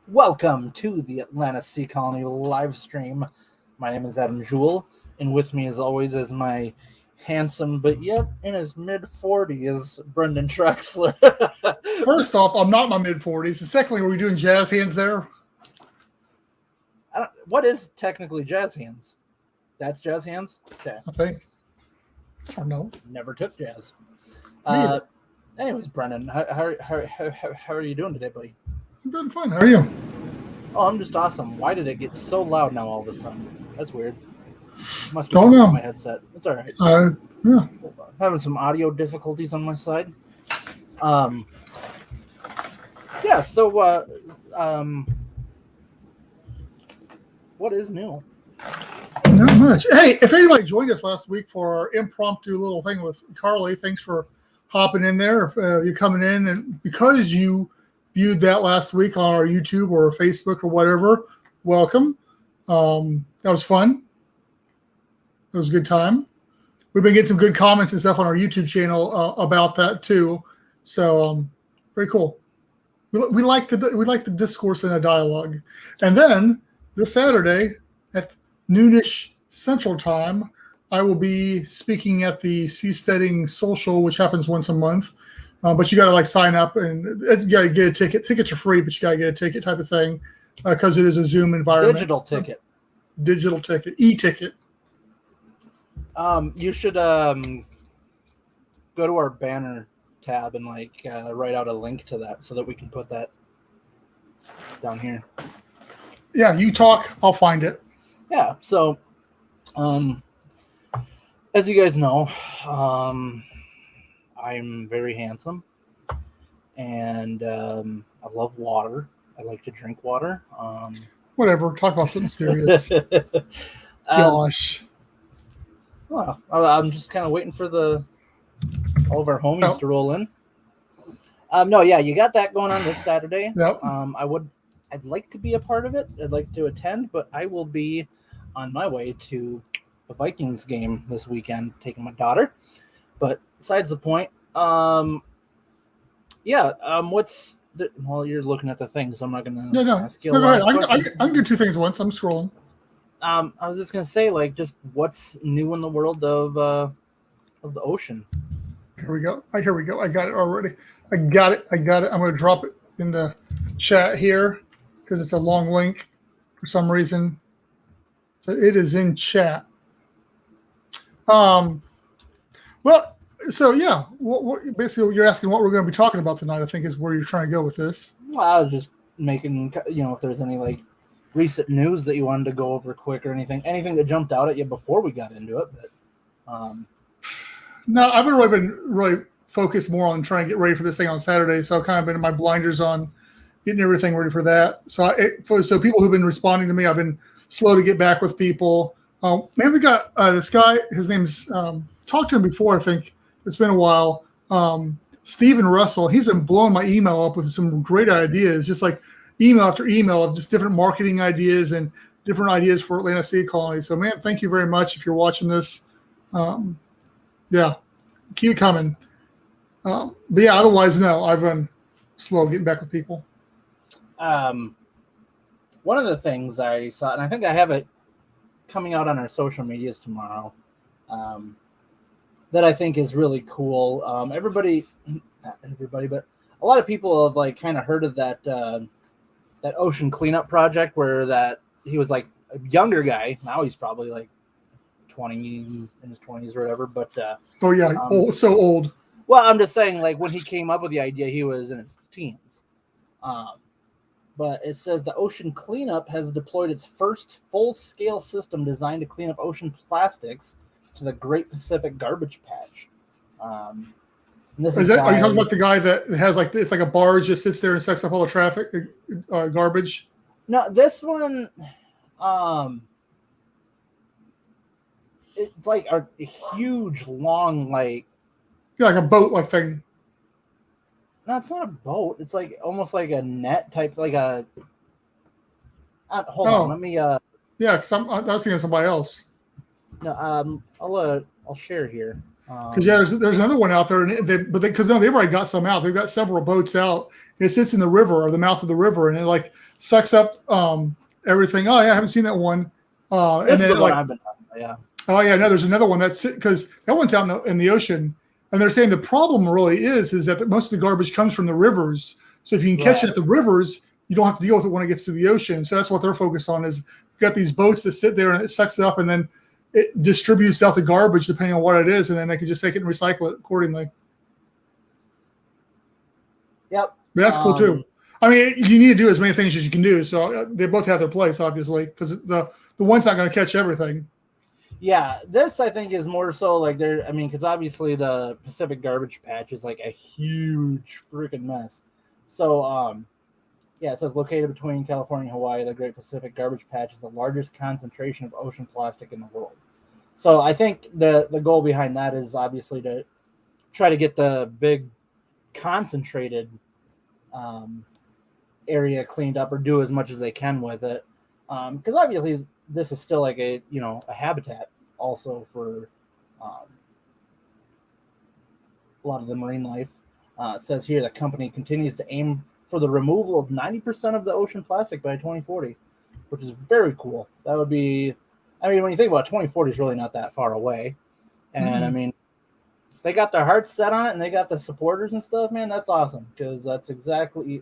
Welcome to the Atlanta Sea Colony live stream. My name is Adam Jewell, and with me, as always, is my handsome but yet in his mid-40s, Brendan Trexler. First off, I'm not in my mid-40s. And secondly, were we doing jazz hands there? What is technically jazz hands? That's jazz hands? Okay. I think. I don't know. Never took jazz. Really? Anyways, Brendan, how are you doing today, buddy? I'm doing fine. How are you? Oh, I'm just awesome. Why did it get so loud now all of a sudden? That's weird. Must be Don't something know. on my headset. It's all right. Yeah. Having some audio difficulties on my side. Yeah, so what is new? Not much. Hey, if anybody joined us last week for our impromptu little thing with Carly, thanks for hopping in there. If you're coming in, and because you viewed that last week on our YouTube or Facebook or whatever, welcome. That was fun. It was a good time. We've been getting some good comments and stuff on our YouTube channel about that too. So very cool. We like the discourse and a dialogue. And then this Saturday at noonish Central Time, I will be speaking at the Seasteading Social, which happens once a month. But you got to sign up and you got to get a ticket. Tickets are free, but you got to get a ticket type of thing because it is a Zoom environment. Digital ticket. Digital ticket. E-ticket. You should go to our banner tab and write out a link to that so that we can put that down here. Yeah, you talk, I'll find it. Yeah, so as you guys know, I'm very handsome, and I love water. I like to drink water. Whatever. Talk about something serious. Gosh. Well, I'm just kind of waiting for all of our homies to roll in. No, yeah, you got that going on this Saturday. Yep. I'd like to be a part of it. I'd like to attend, but I will be on my way to a Vikings game this weekend, taking my daughter. But besides the point, well, you're looking at the things, so I'm not going to ask you. No, go ahead. I can do two things at once. I'm scrolling. I was just going to say, just what's new in the world of the ocean? Here we go. Here we go. I got it already. I got it. I'm going to drop it in the chat here because it's a long link for some reason. So it is in chat. Well, so yeah, basically what you're asking what we're going to be talking about tonight, I think, is where you're trying to go with this. Well, I was just making, if there's any like recent news that you wanted to go over quick or anything that jumped out at you before we got into it. But no, I've been really focused more on trying to get ready for this thing on Saturday. So I've kind of been in my blinders on getting everything ready for that. So so people who've been responding to me, I've been slow to get back with people. Man, we got this guy. His name's talked to him before. I think it's been a while. Stephen Russell. He's been blowing my email up with some great ideas, just like email after email of just different marketing ideas and different ideas for Atlanta Sea Colony. So, man, thank you very much if you're watching this. Yeah, keep it coming. But yeah, otherwise, no, I've been slow getting back with people. One of the things I saw, and I think I have it coming out on our social medias tomorrow, that I think is really cool. Not everybody, but a lot of people have like kind of heard of that ocean cleanup project where that he was like a younger guy. Now he's probably like 20 in his 20s or whatever. But so old. Well, I'm just saying, like when he came up with the idea, he was in his teens. But it says the ocean cleanup has deployed its first full-scale system designed to clean up ocean plastics to the Great Pacific Garbage Patch. Are you talking about the guy that has like it's like a barge just sits there and sucks up all the traffic garbage? No, this one, it's like a huge, long, like a boat like thing. No, it's not a boat. It's like almost like a net type, like a. Hold on, let me. Yeah, because I was thinking of somebody else. No, I'll share here. Because there's another one out there, and they've already got some out. They've got several boats out. It sits in the river or the mouth of the river, and it like sucks up everything. Oh yeah, I haven't seen that one. This is the one I've been talking about, yeah. Oh yeah, no, there's another one that's because that one's out in the ocean, and they're saying the problem really is that most of the garbage comes from the rivers. So if you can catch it at the rivers, you don't have to deal with it when it gets to the ocean. So that's what they're focused on. Is you've got these boats that sit there and it sucks it up, and then it distributes out the garbage depending on what it is, and then they can just take it and recycle it accordingly. Yep. But that's cool too. I mean, you need to do as many things as you can do. So they both have their place, obviously, because the one's not going to catch everything. Yeah, this I think is more so like because obviously the Pacific Garbage Patch is like a huge freaking mess. So, it says located between California and Hawaii, the Great Pacific Garbage Patch is the largest concentration of ocean plastic in the world. So I think the goal behind that is obviously to try to get the big concentrated area cleaned up or do as much as they can with it. Because obviously this is still like a habitat also for a lot of the marine life. It says here the company continues to aim for the removal of 90% of the ocean plastic by 2040, which is very cool. That would be, when you think about it, 2040 is really not that far away. And if they got their hearts set on it and they got the supporters and stuff, man, that's awesome. Because that's exactly,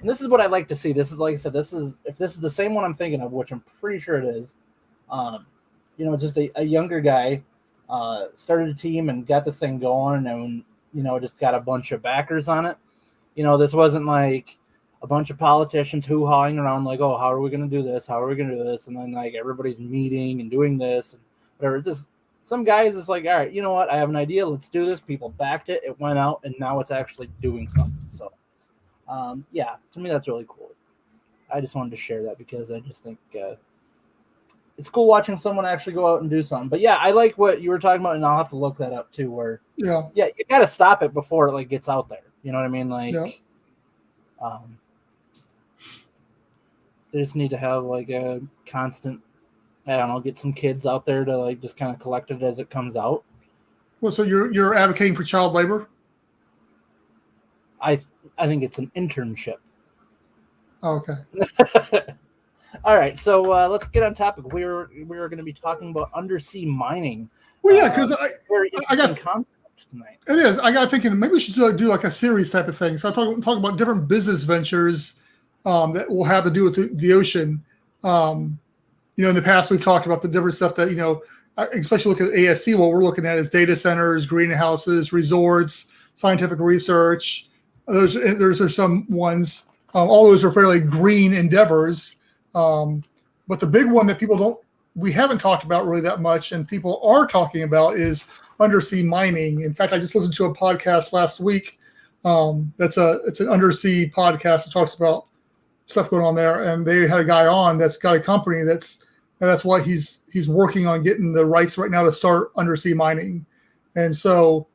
and this is what I like to see. This is, like I said, if this is the same one I'm thinking of, which I'm pretty sure it is, just a younger guy started a team and got this thing going and, just got a bunch of backers on it. This wasn't like a bunch of politicians hoo-hawing around like, oh, how are we going to do this? How are we going to do this? And then like everybody's meeting and doing this and whatever. It's just some guys is like, all right, you know what? I have an idea. Let's do this. People backed it. It went out and now it's actually doing something. So, to me, that's really cool. I just wanted to share that because I just think it's cool watching someone actually go out and do something. But yeah, I like what you were talking about, and I'll have to look that up too. Where you got to stop it before it like gets out there. You know what I mean? Like, they just need to have like a constant. I don't know, get some kids out there to like just kind of collect it as it comes out. Well, so you're advocating for child labor? I think it's an internship. Oh, okay. All right, so let's get on topic. We're going to be talking about undersea mining. Well, yeah, because I got concept. tonight. It is. I got thinking maybe we should do like a series type of thing. So I talk about different business ventures that will have to do with the ocean. In the past we've talked about the different stuff that especially look at ASC. What we're looking at is data centers, greenhouses, resorts, scientific research. Those are some ones. All those are fairly green endeavors. But the big one that we haven't talked about really that much, and people are talking about, is undersea mining. In fact, I just listened to a podcast last week. It's an undersea podcast that talks about stuff going on there, and they had a guy on that's got a company that's why he's working on getting the rights right now to start undersea mining. And so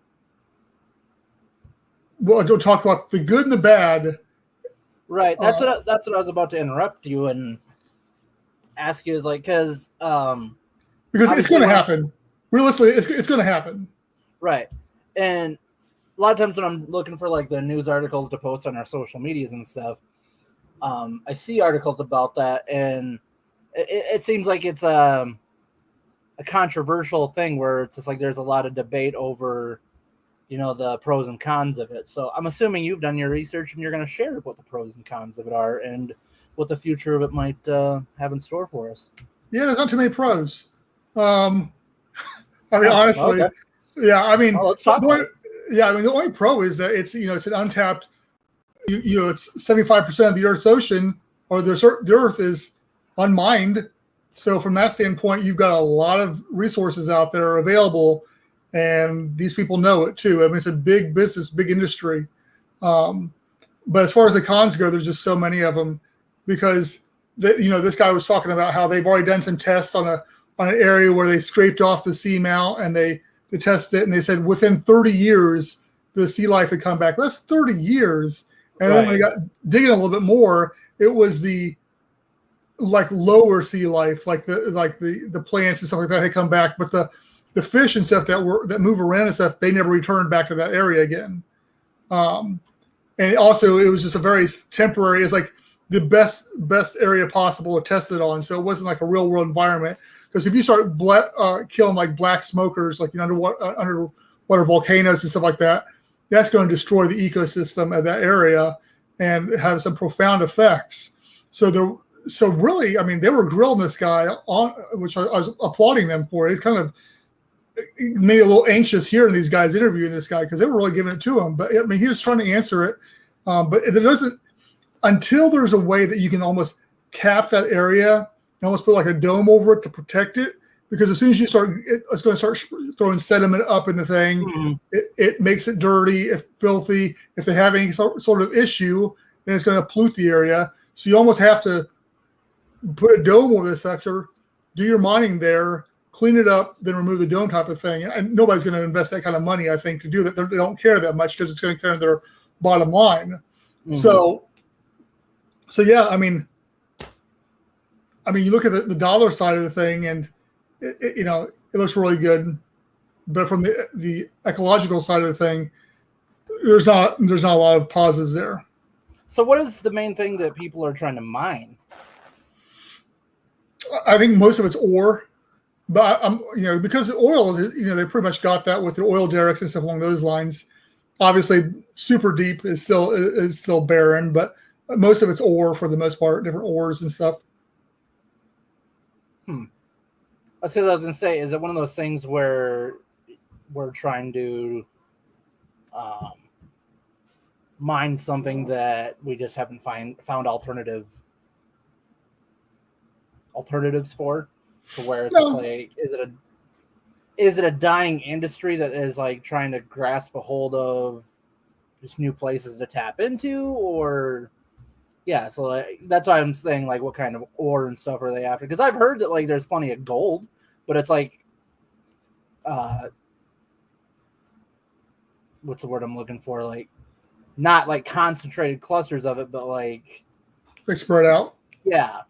we'll talk about the good and the bad. Right. That's what I was about to interrupt you and ask you, is like, because it's going to happen. Realistically, it's going to happen. Right. And a lot of times when I'm looking for like the news articles to post on our social medias and stuff, I see articles about that, and it seems like it's a controversial thing where it's just like there's a lot of debate over, the pros and cons of it. So I'm assuming you've done your research and you're going to share what the pros and cons of it are and what the future of it might have in store for us. Yeah, there's not too many pros. Honestly, okay. Yeah. Let's talk about it. Yeah, the only pro is that it's an untapped. It's 75% of the Earth's ocean, or the Earth is unmined. So from that standpoint, you've got a lot of resources out there available, and these people know it too. It's a big business, big industry. But as far as the cons go, there's just so many of them, because this guy was talking about how they've already done some tests on an area where they scraped off the seamount, and they tested it, and they said within 30 years the sea life had come back. Well, that's 30 years. And then when they got digging a little bit more, it was the lower sea life, like the plants and stuff like that had come back, but the fish and stuff that move around and stuff, they never returned back to that area again. And also, it was just a very temporary. It's like the best area possible to test it on, so it wasn't like a real world environment. Because if you start killing like black smokers, like underwater volcanoes and stuff like that, that's going to destroy the ecosystem of that area and have some profound effects. So really, they were grilling this guy on, which I was applauding them for. It kind of made me a little anxious hearing these guys interviewing this guy, because they were really giving it to him. But he was trying to answer it. But it doesn't, until there's a way that you can almost cap that area and almost put like a dome over it to protect it. Because as soon as you it's going to start throwing sediment up in the thing. Mm-hmm. It makes it dirty, filthy. If they have any sort of issue, then it's going to pollute the area. So you almost have to put a dome over this sector, do your mining there, clean it up, then remove the dome type of thing. And nobody's going to invest that kind of money, I think, to do that. They don't care that much because it's going to carry their bottom line. Mm-hmm. So yeah, you look at the dollar side of the thing, and it looks really good, but from the ecological side of the thing, there's not a lot of positives there. So what is the main thing that people are trying to mine? I think most of it's ore, but because oil, they pretty much got that with the oil derricks and stuff along those lines. Obviously, super deep is still barren, but most of it's ore for the most part, different ores and stuff. That's because I was going to say, is it one of those things where we're trying to mine something that we just haven't found alternatives for, to where it's just like, is it a dying industry that is like trying to grasp a hold of just new places to tap into, or so that's why I'm saying, like, what kind of ore and stuff are they after? Because I've heard that like there's plenty of gold, but it's like what's the word I'm looking for? Like, not like concentrated clusters of it, but like they spread out. Yeah.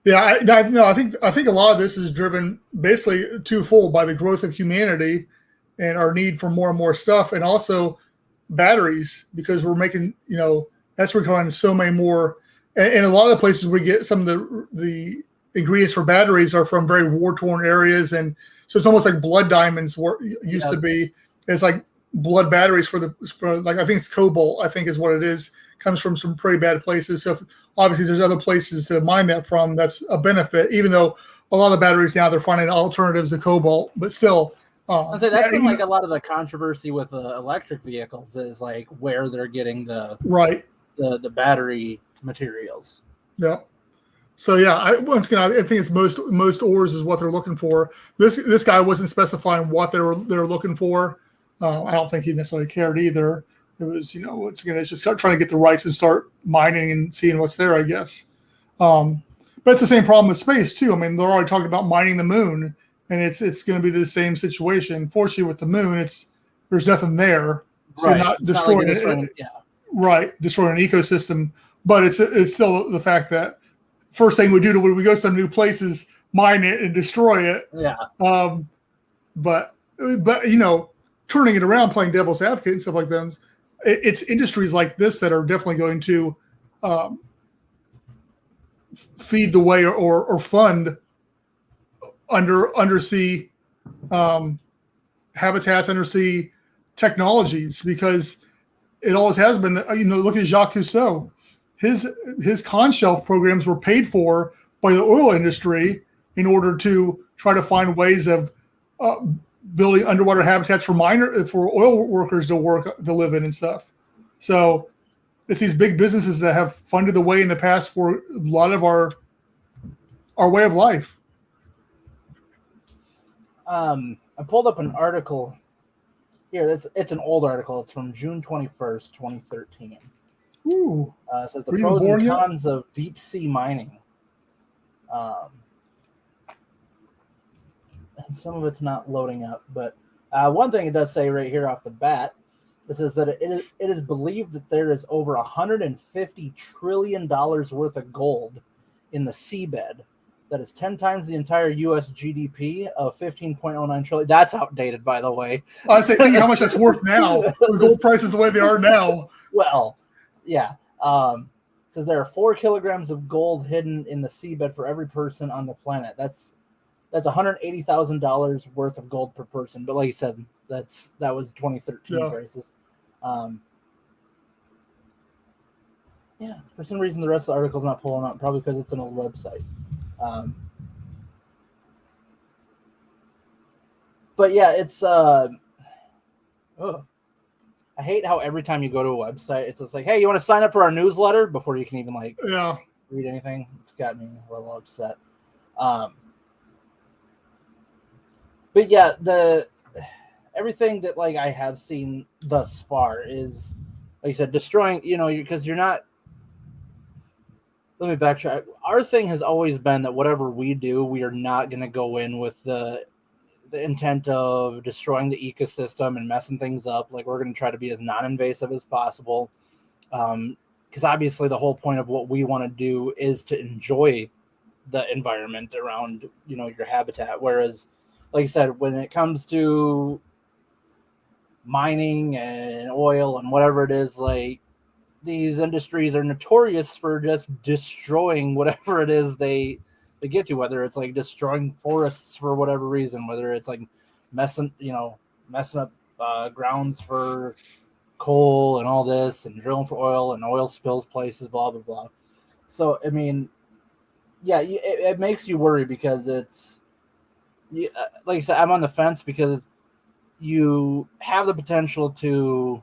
Yeah, I think a lot of this is driven basically twofold by the growth of humanity and our need for more and more stuff, and also batteries, because we're making, that's requiring so many more. And a lot of the places we get some of the ingredients for batteries are from very war-torn areas, and So it's almost like blood diamonds used to be. It's like blood batteries for like, I think it's cobalt, I think is what it is. Comes from some pretty bad places. So obviously there's other places to mine that from. That's a benefit, even though a lot of the batteries now they're finding alternatives to cobalt, but still. I'd say that's been like a lot of the controvery with electric vehicles is like where they're getting the battery materials. Yeah. So yeah, once again, I think it's most ores is what they're looking for. This guy wasn't specifying what they're looking for. I don't think he necessarily cared either. It was, once again, it's just trying to get the rights and start mining and seeing what's there, I guess. But it's the same problem with space too. I mean, they're already talking about mining the moon, and it's going to be the same situation. Fortunately, with the moon, there's nothing there, so you're not destroying it. Right, destroying an ecosystem. But it's still the fact that first thing we do when we go to some new places, mine it and destroy it. Yeah. But turning it around, playing devil's advocate and stuff like that. It's industries like this that are definitely going to feed the way or fund undersea habitats, undersea technologies, because it always has been. Look at Jacques Cousteau. His con shelf programs were paid for by the oil industry in order to try to find ways of building underwater habitats for oil workers to live in and stuff. So it's these big businesses that have funded the way in the past for a lot of our way of life. I pulled up an article here. It's an old article. It's from June 21st, 2013. Ooh. It says the pros and cons of deep sea mining. And some of it's not loading up, but one thing it does say right here off the bat, it says that it is believed that there is over $150 trillion worth of gold in the seabed. That is 10 times the entire U.S. GDP of 15.09 trillion. That's outdated, by the way. I say, think how much that's worth now. With gold prices the way they are now. Well, yeah. It says there are 4 kilograms of gold hidden in the seabed for every person on the planet. That's $180,000 worth of gold per person. But like you said, that was 2013 prices. For some reason the rest of the article's not pulling up, probably because it's an old website. But yeah, it's I hate how every time you go to a website, it's just like, hey, you want to sign up for our newsletter before you can even read anything. It's got me a little upset. But yeah, everything that I have seen thus far is, like you said, destroying. Because you're not. Let me backtrack. Our thing has always been that whatever we do, we are not going to go in with the intent of destroying the ecosystem and messing things up. Like, we're going to try to be as non-invasive as possible. Because obviously the whole point of what we want to do is to enjoy the environment around, your habitat. Whereas, like I said, when it comes to mining and oil and whatever it is, these industries are notorious for just destroying whatever it is they get to, whether it's destroying forests for whatever reason, whether it's messing up grounds for coal and all this, and drilling for oil and oil spills places, blah blah blah. So I mean, yeah, it makes you worry because it's like I said, I'm on the fence because you have the potential to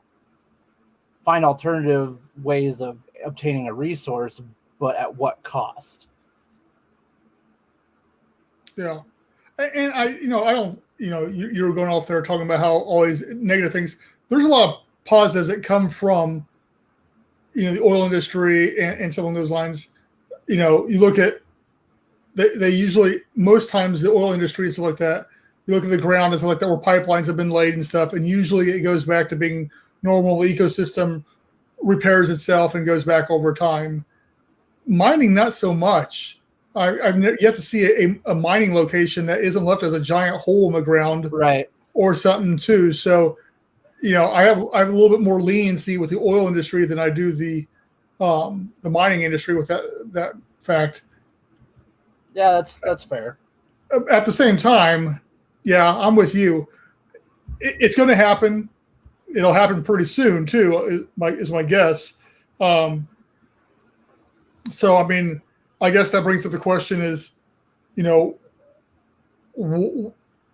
find alternative ways of obtaining a resource, but at what cost? Yeah. And I don't, you're going off there talking about how always negative things. There's a lot of positives that come from, the oil industry and some of those lines. You look at, they usually, most times the oil industry and stuff like that, you look at the ground and stuff like that where pipelines have been laid and stuff, and usually it goes back to being normal. The ecosystem repairs itself and goes back over time. Mining, not so much. I've yet to see a mining location that isn't left as a giant hole in the ground, right, or something too. So, I have a little bit more leniency with the oil industry than I do the mining industry with that fact. Yeah, that's fair. At the same time, Yeah, I'm with you. It's going to happen. It'll happen pretty soon too. Is my guess. So I mean, I guess that brings up the question: is you know,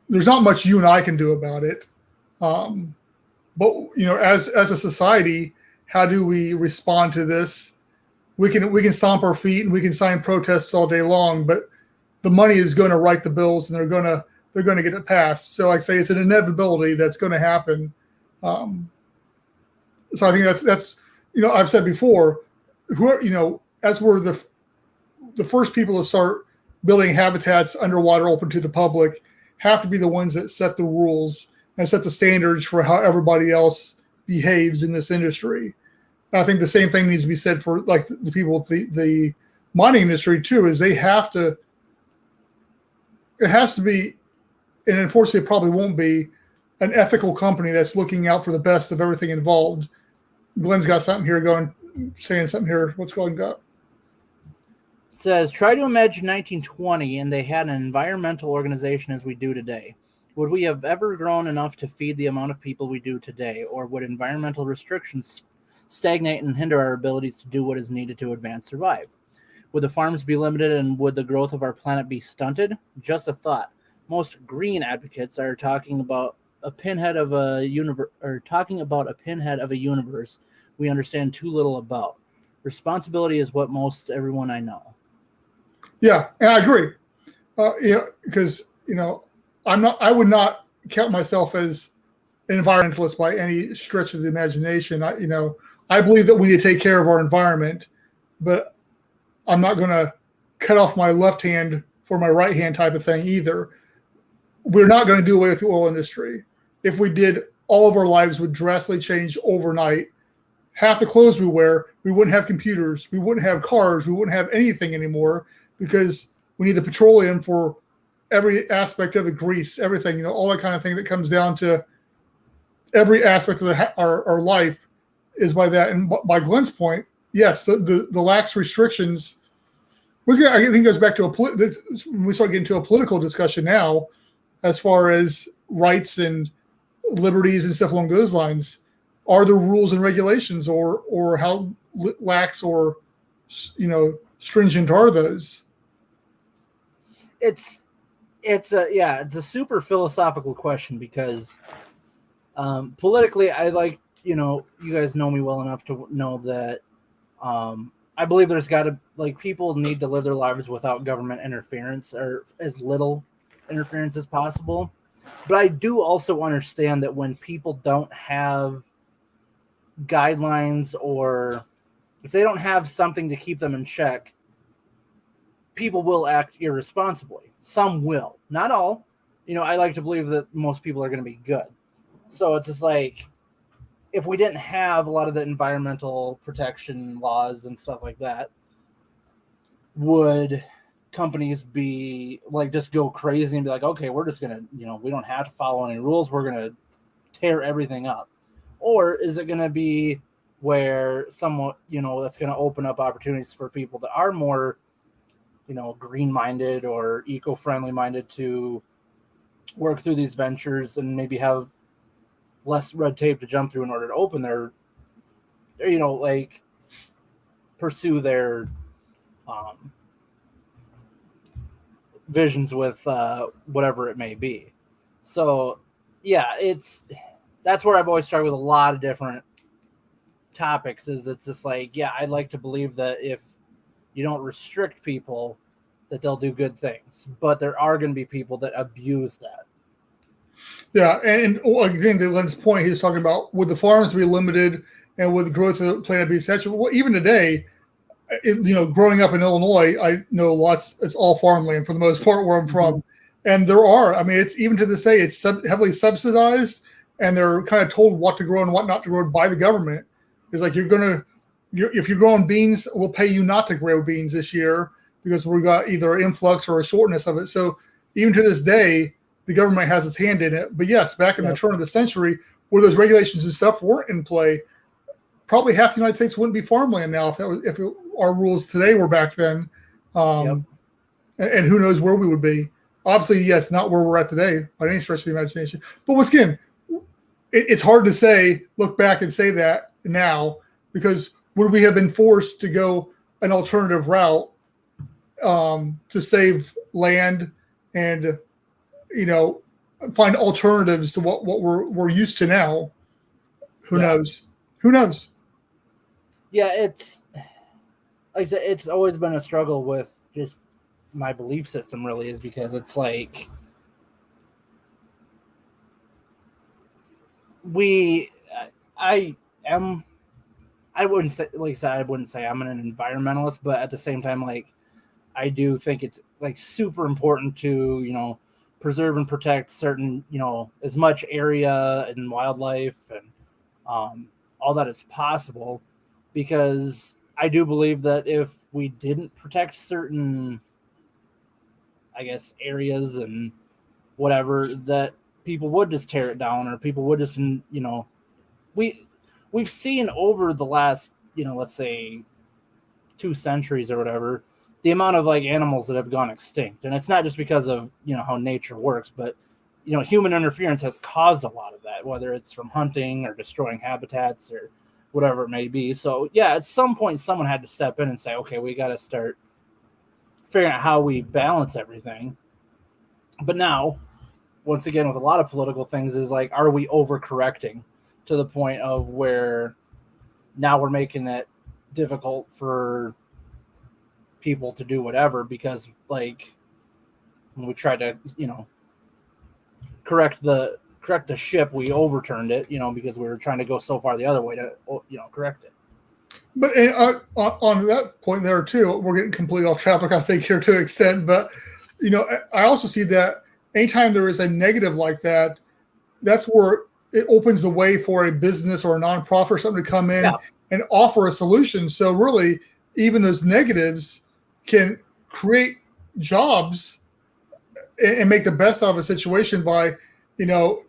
there's not much you and I can do about it. But as a society, how do we respond to this? We can stomp our feet and we can sign protests all day long, but the money is going to write the bills and they're going to get it passed. So I say it's an inevitability that's going to happen. So I think that's I've said before, as we're the first people to start building habitats underwater open to the public, have to be the ones that set the rules and set the standards for how everybody else behaves in this industry. And I think the same thing needs to be said for like the people with the mining industry too, is it has to be, and unfortunately it probably won't be, an ethical company that's looking out for the best of everything involved. Glenn's got something here saying something here. What's going on? Says, try to imagine 1920 and they had an environmental organization as we do today. Would we have ever grown enough to feed the amount of people we do today, or would environmental restrictions stagnate and hinder our abilities to do what is needed to advance survive? Would the farms be limited and would the growth of our planet be stunted? Just a thought. Most green advocates are talking about a pinhead of a universe we understand too little about. Responsibility is what most everyone I know. Yeah, and I agree. Because I would not count myself as an environmentalist by any stretch of the imagination. I believe that we need to take care of our environment, but I'm not going to cut off my left hand for my right hand type of thing either. We're not going to do away with the oil industry. If we did, all of our lives would drastically change overnight. Half the clothes we wear, we wouldn't have computers, we wouldn't have cars, we wouldn't have anything anymore because we need the petroleum for every aspect of the grease, everything, all that kind of thing that comes down to every aspect of our life is by that. And by Glenn's point, yes, the lax restrictions, I think it goes back to when we start getting to a political discussion now, as far as rights and liberties and stuff along those lines. Are there rules and regulations, or how lax or stringent are those? It's a super philosophical question because politically, I you guys know me well enough to know that I believe there's got to people need to live their lives without government interference or as little interference as possible. But I do also understand that when people don't have guidelines, or if they don't have something to keep them in check, people will act irresponsibly. Some will, not all. I like to believe that most people are going to be good. So it's just if we didn't have a lot of the environmental protection laws and stuff like that, would companies be just go crazy and be okay, we're just going to, we don't have to follow any rules, we're going to tear everything up? Or is it going to be where someone, that's going to open up opportunities for people that are more, green-minded or eco-friendly minded to work through these ventures and maybe have less red tape to jump through in order to open their, pursue their visions with whatever it may be. So, yeah, that's where I've always struggled with a lot of different topics. Is it's just I'd like to believe that if you don't restrict people, that they'll do good things. But there are going to be people that abuse that. Yeah, and again, to Glenn's point, he's talking about would the farms be limited and would the growth of the planet be saturated? Well, even today, growing up in Illinois, I know lots. It's all farmland for the most part where I'm from, and there are. I mean, it's even to this day, it's heavily subsidized, and they're kind of told what to grow and what not to grow by the government. It's if you're growing beans, we'll pay you not to grow beans this year because we've got either an influx or a shortness of it. So even to this day, the government has its hand in it. But yes, back in the turn of the century, where those regulations and stuff weren't in play, probably half the United States wouldn't be farmland now if our rules today were back then. And who knows where we would be. Obviously, yes, not where we're at today by any stretch of the imagination. But once again, it's hard to say, look back and say that now, because would we have been forced to go an alternative route to save land and, find alternatives to what we're used to now? Who knows? Who knows? Yeah, it's like I said, it's always been a struggle with just my belief system, really, is because it's like I wouldn't say, like I said, I wouldn't say I'm an environmentalist, but at the same time, like, I do think it's like super important to, preserve and protect certain, as much area and wildlife and all that is possible, because I do believe that if we didn't protect certain, I guess, areas and whatever, that people would just tear it down, or people would just, we've seen over the last, let's say 2 centuries or whatever, the amount of like animals that have gone extinct. And it's not just because of, how nature works, but, human interference has caused a lot of that, whether it's from hunting or destroying habitats or whatever it may be. So yeah, at some point someone had to step in and say, okay, we got to start figuring out how we balance everything. But now, once again, with a lot of political things, is like, are we overcorrecting to the point of where now we're making it difficult for people to do whatever, because like when we tried to, correct the ship, we overturned it, because we were trying to go so far the other way to, correct it. But on that point there too, we're getting completely off topic, I think, here to an extent. But I also see that anytime there is a negative like that, that's where it opens the way for a business or a nonprofit or something to come in and offer a solution. So really, even those negatives can create jobs and make the best out of a situation by,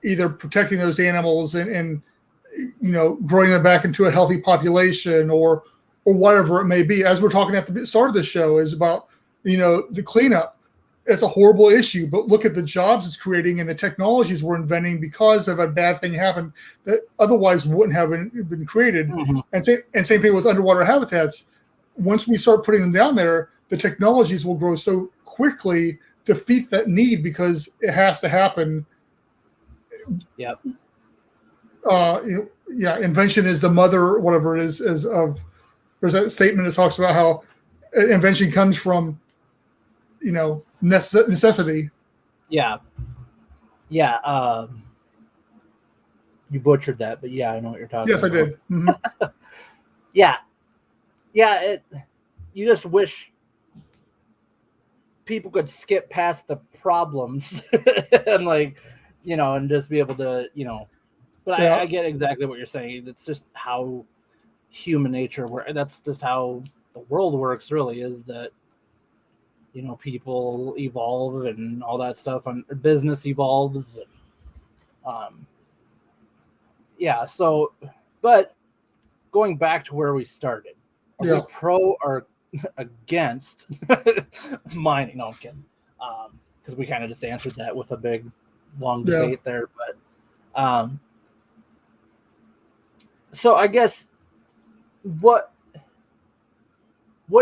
either protecting those animals and growing them back into a healthy population or whatever it may be. As we're talking at the start of the show, is about, the cleanup. It's a horrible issue, but look at the jobs it's creating and the technologies we're inventing because of a bad thing happened that otherwise wouldn't have been created. Mm-hmm. And same thing with underwater habitats. Once we start putting them down there, the technologies will grow so quickly to feed that need, because it has to happen. Yep. Invention is the mother, whatever it is of. There's that statement that talks about how invention comes from, necessity. Yeah. You butchered that, but yeah, I know what you're talking about. Yes, I did. Mm-hmm. Yeah. You just wish people could skip past the problems and and just be able to, but I get exactly what you're saying. It's just how human nature works. That's just how the world works, really, is that, people evolve and all that stuff, and business evolves. And, so, but going back to where we started, are we pro or against mining? No, I'm kidding. Because we kind of just answered that with a big, long debate there. But so I guess what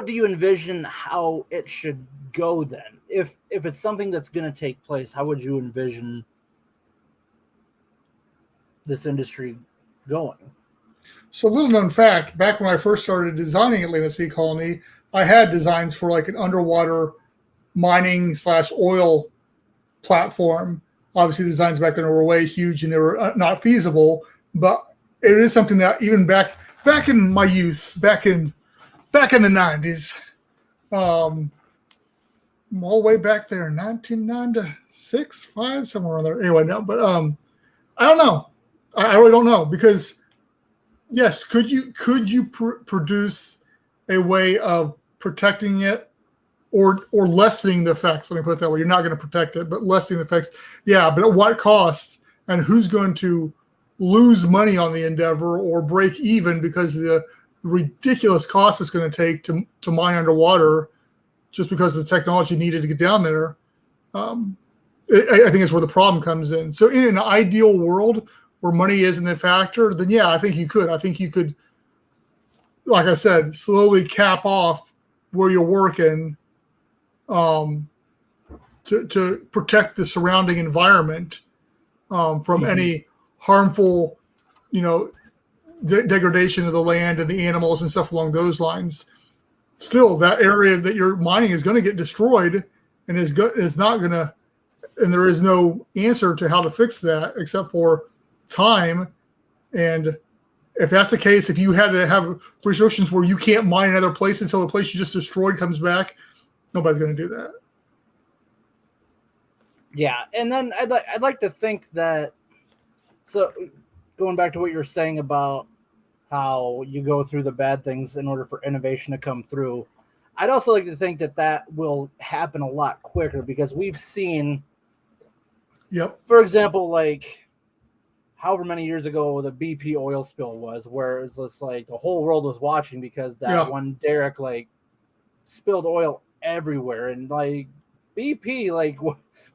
do you envision how it should go then? If it's something that's going to take place, how would you envision this industry going? So, little known fact, back when I first started designing Atlantic Sea Colony, I had designs for like an underwater mining / oil platform. Obviously, the designs back then were way huge and they were not feasible, but it is something that even back in my youth, back in the 90s, all the way back there, 1996, 5, somewhere around there. Anyway, no, but I don't know. I really don't know, because yes, could you produce a way of protecting it or lessening the effects? Let me put it that way. You're not going to protect it, but lessening the effects. Yeah, but at what cost? And who's going to lose money on the endeavor or break even because of the ridiculous cost it's going to take to mine underwater, just because of the technology needed to get down there? I think it's where the problem comes in. So in an ideal world where money isn't a factor, then yeah, I think you could. I think you could, like I said, slowly cap off where you're working to protect the surrounding environment from any harmful, degradation of the land and the animals and stuff along those lines. Still, that area that you're mining is going to get destroyed, and is not going to. And there is no answer to how to fix that except for time. And if that's the case, if you had to have restrictions where you can't mine another place until the place you just destroyed comes back, nobody's going to do that. Yeah, and then I'd like to think that. So, going back to what you're saying about how you go through the bad things in order for innovation to come through, I'd also like to think that will happen a lot quicker because we've seen. Yep. For example, like however many years ago the BP oil spill was, where it was just like the whole world was watching because that one derrick like spilled oil everywhere, and like BP like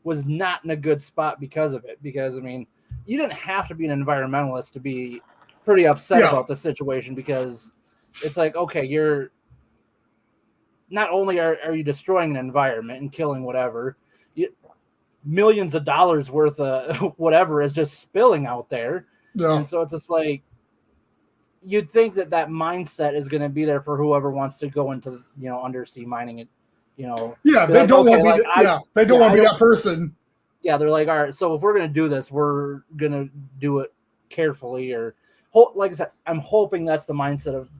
was not in a good spot because of it. Because I mean, you didn't have to be an environmentalist to be pretty upset about the situation, because it's like, okay, you're not only are you destroying an environment and killing whatever, millions of dollars worth of whatever is just spilling out there. And so it's just like, you'd think that mindset is going to be there for whoever wants to go into, undersea mining it, they don't like, want to be that person. Yeah. They're like, all right, so if we're going to do this, we're going to do it carefully, or like I said, I'm hoping that's the mindset of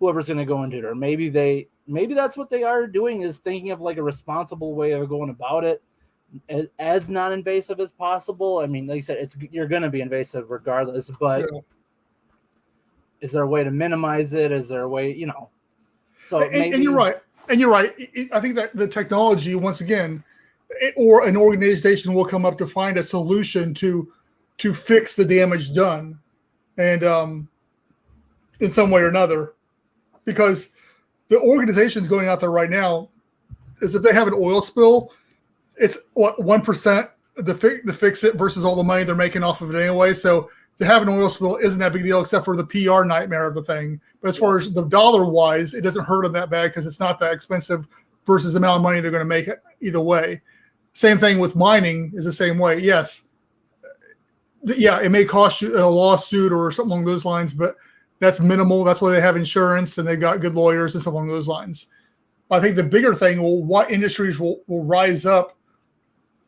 whoever's going to go into it. Or maybe that's what they are doing, is thinking of like a responsible way of going about it, as non-invasive as possible. I mean, like I said, you're going to be invasive regardless, but is there a way to minimize it? Is there a way, So and you're right. And you're right. I think that the technology, once again, or an organization will come up to find a solution to fix the damage done, and in some way or another, because the organizations going out there right now is, if they have an oil spill, it's what 1% to fix it versus all the money they're making off of it anyway. So to have an oil spill isn't that big a deal, except for the PR nightmare of the thing. But as far as the dollar wise, it doesn't hurt them that bad because it's not that expensive versus the amount of money they're going to make either way. Same thing with mining is the same way. Yes. Yeah, it may cost you a lawsuit or something along those lines, but that's minimal. That's why they have insurance and they've got good lawyers and stuff along those lines. I think the bigger thing what industries will rise up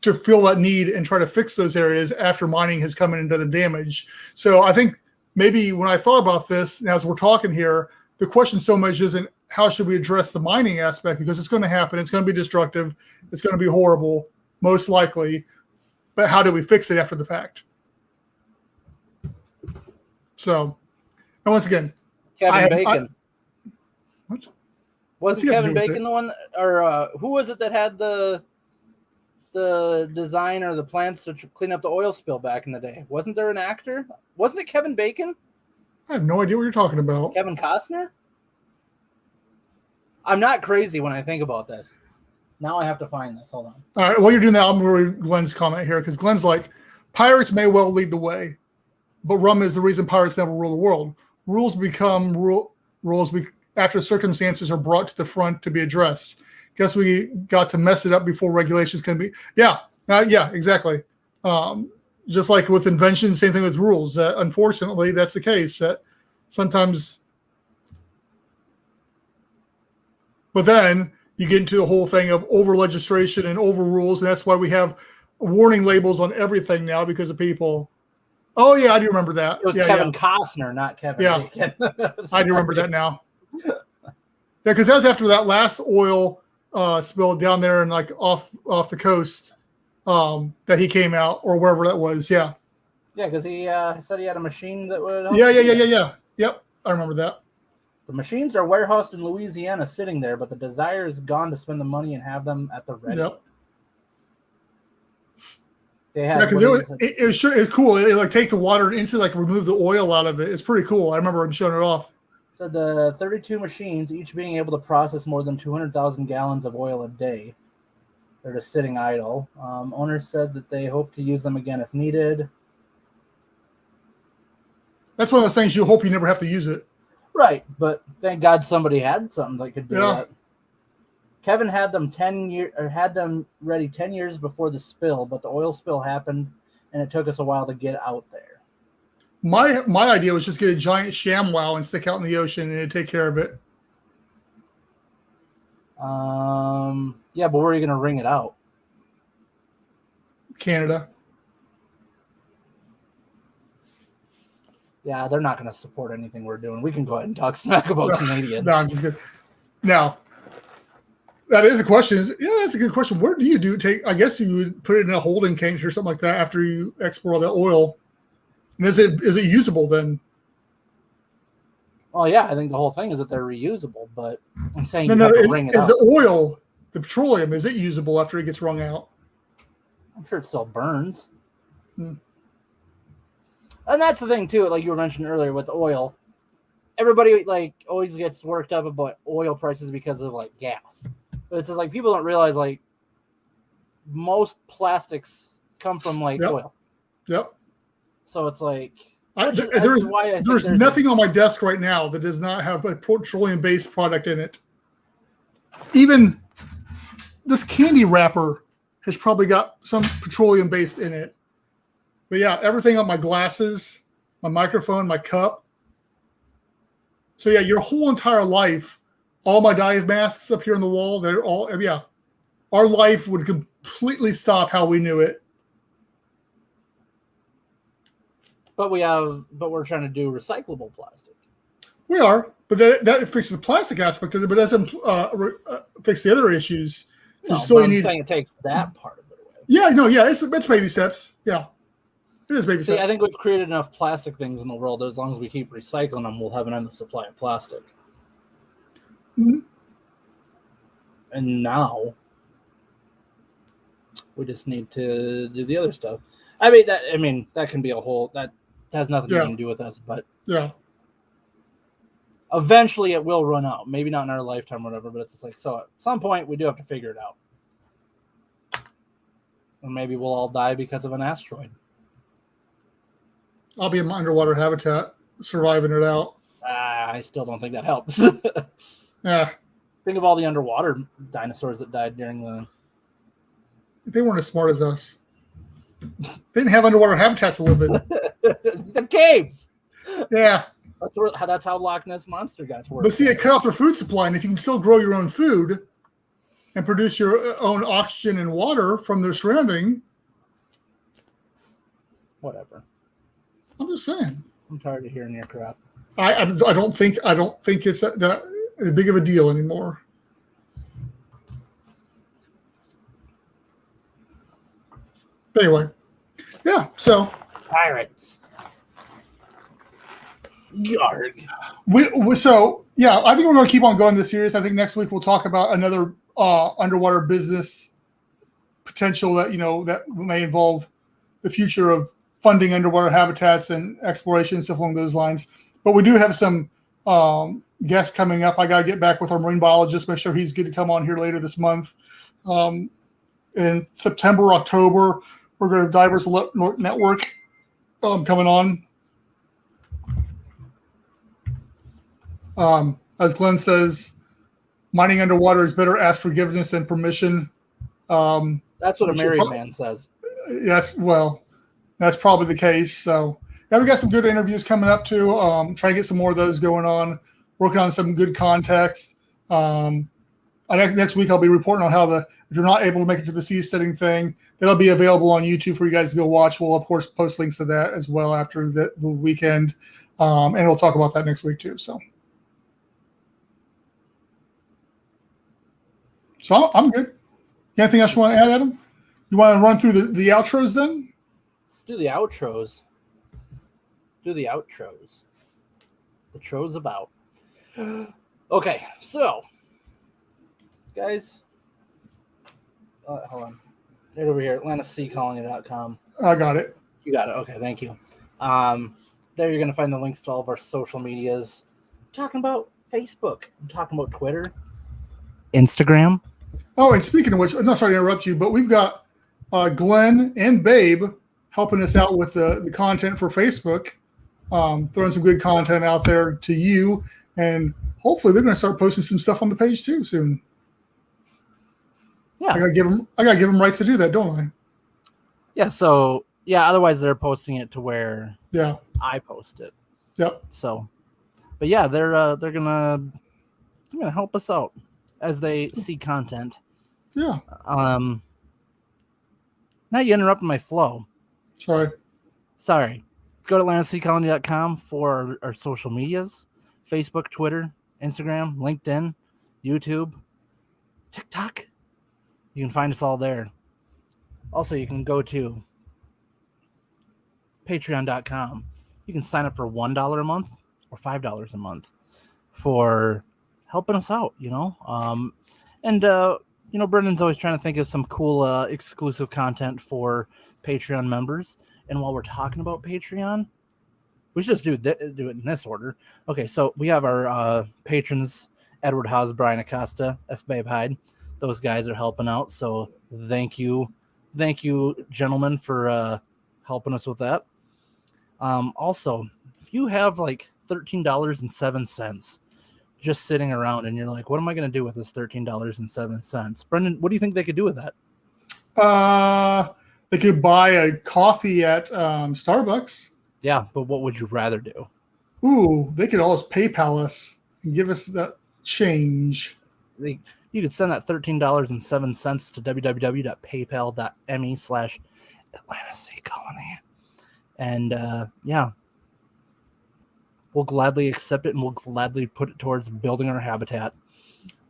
to feel that need and try to fix those areas after mining has come in and done the damage. So I think maybe when I thought about this, and as we're talking here, the question so much isn't how should we address the mining aspect, because it's going to happen. It's going to be destructive. It's going to be horrible, most likely. But how do we fix it after the fact? So, and once again, Kevin Bacon. What? Wasn't Kevin Bacon the one, or who was it that had the design or the plans to clean up the oil spill back in the day? Wasn't there an actor? Wasn't it Kevin Bacon? I have no idea what you're talking about. Kevin Costner? I'm not crazy when I think about this. Now I have to find this. Hold on. All right. While you're doing that, I'm going to read Glenn's comment here, because Glenn's like, pirates may well lead the way, but rum is the reason pirates never rule the world. Rules become rules after circumstances are brought to the front to be addressed. Guess we got to mess it up before regulations can be. Yeah, exactly. Just like with inventions, same thing with rules. Unfortunately, that's the case. That sometimes, but then you get into the whole thing of over legislation and over rules, and that's why we have warning labels on everything now, because of people. Oh yeah, I do remember that. It was Kevin Costner, not Kevin Bacon. I do remember that now. Yeah, because that was after that last oil spill down there and like off the coast that he came out, or wherever that was. Yeah, because he said he had a machine that would help. Yeah. Yep, I remember that. The machines are warehoused in Louisiana, sitting there, but the desire is gone to spend the money and have them at the ready. Yep. They have because it's cool. It like take the water and instantly like remove the oil out of it. It's pretty cool. I remember him showing it off. So the 32 machines, each being able to process more than 200,000 gallons of oil a day. They're just sitting idle. Owners said that they hope to use them again if needed. That's one of those things you hope you never have to use it. Right, but thank God somebody had something that could do Yeah. that. Kevin had them had them ready 10 years before the spill, but the oil spill happened, and it took us a while to get out there. My idea was just get a giant ShamWow and stick out in the ocean, and it'd take care of it. Yeah, but where are you going to ring it out? Canada. Yeah, they're not going to support anything we're doing. We can go ahead and talk smack about Canadians. No, I'm just kidding. Now, that is a question. Yeah, that's a good question. Where do you take? I guess you would put it in a holding tank or something like that after you export all that oil. And is it usable then? Well, yeah, I think the whole thing is that they're reusable, but I'm saying No, have to ring it is out. the oil, the petroleum, is it usable after it gets wrung out? I'm sure it still burns. Hmm. And that's the thing too, like you were mentioning earlier with oil. Everybody like always gets worked up about oil prices because of like gas. But it's just like people don't realize like most plastics come from like oil. Yep. So it's like there's nothing on my desk right now that does not have a petroleum-based product in it. Even this candy wrapper has probably got some petroleum-based in it. But yeah, everything on my glasses, my microphone, my cup. So yeah, your whole entire life, all my dive masks up here on the wall, they're all, yeah. Our life would completely stop how we knew it. But we're trying to do recyclable plastic. We are, but that fixes the plastic aspect of it, but doesn't fix the other issues. No, I'm saying it takes that part of it away. Yeah, no, yeah, it's baby steps. Yeah, it is baby steps. I think we've created enough plastic things in the world that as long as we keep recycling them, we'll have an endless supply of plastic. Mm-hmm. And now we just need to do the other stuff. I mean that can be a whole that has nothing to do with us, but yeah. Eventually it will run out. Maybe not in our lifetime or whatever, but it's just like, so at some point we do have to figure it out. Or maybe we'll all die because of an asteroid. I'll be in my underwater habitat, surviving it out. I still don't think that helps. Yeah. Think of all the underwater dinosaurs that died during the... They weren't as smart as us. They didn't have underwater habitats to live in. The caves! Yeah. That's how Loch Ness Monster got to work. But see, it cut off their food supply, and if you can still grow your own food and produce your own oxygen and water from their surrounding, whatever. I'm just saying. I'm tired of hearing your crap. I don't think it's that big of a deal anymore. But anyway, yeah. So pirates. Yarg. So yeah, I think we're going to keep on going this series. I think next week we'll talk about another underwater business potential that that may involve the future of funding underwater habitats and exploration, stuff along those lines. But we do have some guests coming up. I got to get back with our marine biologist, make sure he's good to come on here later this month. In September, October, we're going to have Divers Network coming on. As Glenn says, mining underwater is better ask forgiveness than permission. That's what a married man says. Yes, well, that's probably the case. So, yeah, we got some good interviews coming up too. Trying to get some more of those going on. Working on some good context. Next week I'll be reporting on how if you're not able to make it to the seasteading thing, that'll be available on YouTube for you guys to go watch. We'll of course post links to that as well after the weekend, and we'll talk about that next week too. So I'm good. Anything else you want to add, Adam? You want to run through the outros then? Let's do the outros. The tro's about. Okay, so guys, hold on. Right over here, AtlantaSeaColony.com. I got it. You got it. Okay, thank you. There you're going to find the links to all of our social medias. I'm talking about Facebook. I'm talking about Twitter, Instagram, Oh, and speaking of which, I'm not sorry to interrupt you, but we've got Glenn and Babe helping us out with the content for Facebook, throwing some good content out there to you, and hopefully they're going to start posting some stuff on the page too soon. Yeah. I gotta give them rights to do that, don't I? Yeah. So yeah. Otherwise, they're posting it to where I post it. Yep. So, but yeah, they're gonna help us out as they see content. Yeah. Now you interrupted my flow. Sorry. Go to AndseaColony.com for our social medias: Facebook, Twitter, Instagram, LinkedIn, YouTube, TikTok. You can find us all there. Also, you can go to Patreon.com. You can sign up for $1 a month or $5 a month for helping us out, Brendan's always trying to think of some cool exclusive content for Patreon members. And while we're talking about Patreon, we should just do it in this order. Okay, so we have our patrons, Edward Haas, Brian Acosta, S. Babe Hyde. Those guys are helping out, so thank you, gentlemen, for helping us with that. Also, if you have like $13.07 just sitting around and you're like, what am I going to do with this $13.07? Brendan, what do you think they could do with that? They could buy a coffee at Starbucks. Yeah, but what would you rather do? Ooh, they could always PayPal us and give us that change. You could send that $13.07 to www.paypal.me/AtlantaSeaColony. And we'll gladly accept it and we'll gladly put it towards building our habitat.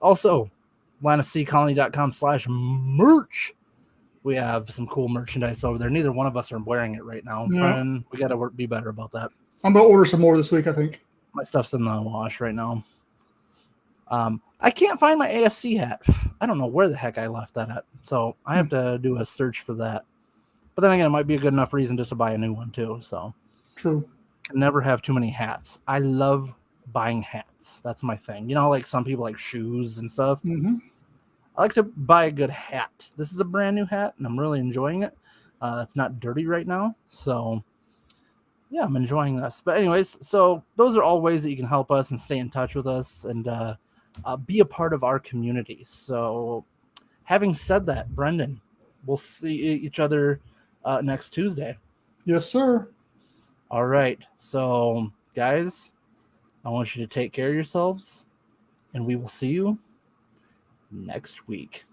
Also, AtlantaSeaColony.com/merch. We have some cool merchandise over there. Neither one of us are wearing it right now. Yeah. Brennan, we got to be better about that. I'm going to order some more this week, I think. My stuff's in the wash right now. I can't find my ASC hat. I don't know where the heck I left that at. So I have to do a search for that. But then again, it might be a good enough reason just to buy a new one too. So true. Can never have too many hats. I love buying hats. That's my thing. Like some people like shoes and stuff. Mm-hmm. I like to buy a good hat. This is a brand new hat, and I'm really enjoying it. It's not dirty right now, so yeah, I'm enjoying this. But anyways, so those are all ways that you can help us and stay in touch with us and be a part of our community. So having said that, Brendan, we'll see each other next Tuesday. Yes, sir. All right. So, guys, I want you to take care of yourselves, and we will see you next week.